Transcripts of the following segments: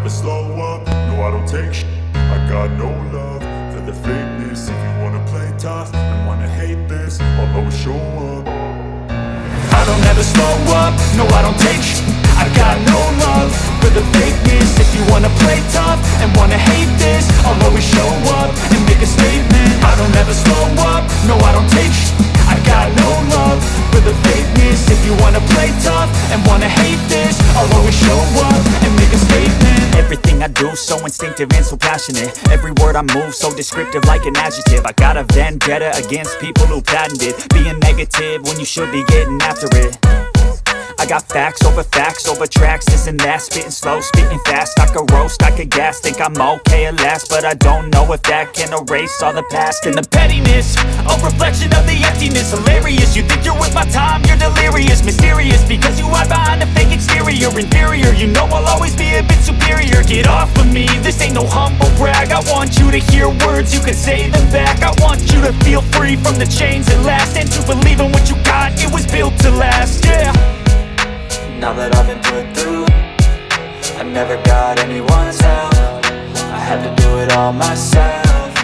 never slow up, no I don't take shit. I got no love for the fakeness. If you wanna play tough and wanna hate this, I'll always show up. I don't ever slow up, no I don't take shit. I got no love for the fakeness. If you wanna play tough and wanna hate this, I'll always show up and make a statement. I don't ever slow up, no I don't take shit. I got no love for the fakeness. If you wanna play tough and wanna hate this, I'll always show up and make a statement. Everything I do so instinctive and so passionate. Every word I move so descriptive like an adjective. I got a vendetta against people who patented being negative when you should be getting after it. I got facts over tracks, this and that. Spitting slow, spitting fast. I could roast, I could gas. Think I'm okay at last, but I don't know if that can erase all the past. And the pettiness, a reflection of the emptiness. Hilarious, you think you're worth my time, you're delirious. Mysterious, because you hide behind a fake exterior. Inferior, you know I'll always be a bit superior. Get off of me, this ain't no humble brag. I want you to hear words, you can say them back. I want you to feel free from the chains that last, and to believe in what you got, it was built to last, yeah. Now that I've been put through, I never got anyone's help. I had to do it all myself.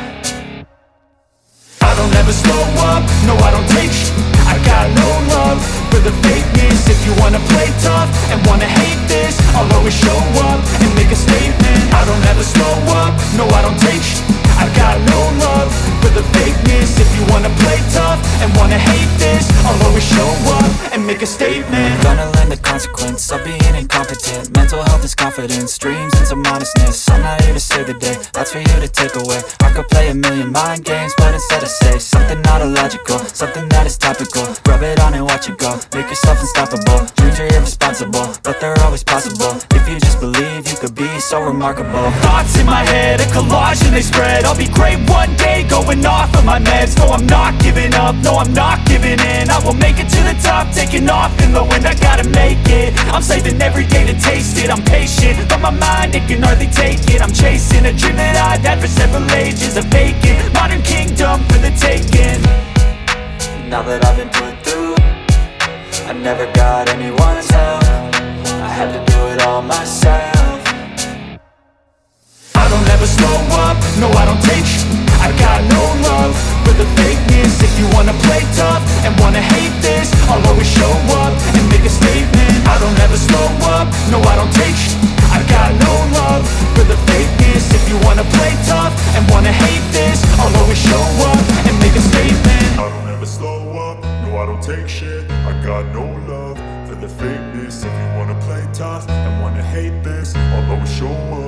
I don't ever slow up, no I don't take shit. I got no love for the fakeness. If you wanna play tough and wanna hate this, I'll always show up and make a statement. I don't ever slow up, no I don't take shit. I got no love for the fakeness. If you wanna play tough and wanna hate this, I'll always show up and make a statement. Gonna learn the consequence of being incompetent. Mental health is confidence, dreams and some honestness. I'm not here to save the day, that's for you to take away. I could play a million mind games, but instead I say something not illogical, something that is topical. Rub it on and watch it go, make yourself unstoppable. Dreams are irresponsible, but they're always possible. If you just believe, you could be so remarkable. Thoughts in my head, a collage and they spread. I'll be great one day, going off of my meds. No, I'm not giving up, no, I'm not giving in. I will make it to the top, taking off in the wind. I gotta make it, I'm saving every day to taste it. I'm patient, but my mind, it can hardly take it. I'm chasing a dream that I've had for several ages. A vacant, modern kingdom for the taking. Now that I've been put through, I never got anyone's help. I had to do it all myself. I don't ever slow up, no I don't take shit. I got no love for the fakeness. If you wanna play tough and wanna hate this, I'll always show up and make a statement. I don't ever slow up, no I don't take shit. I got no love for the fakeness. If you wanna play tough and wanna hate this, I'll always show up and make a statement. I don't ever slow up, no I don't take shit. I got no love for the fakeness. If you wanna play tough and wanna hate this, I'll always show up.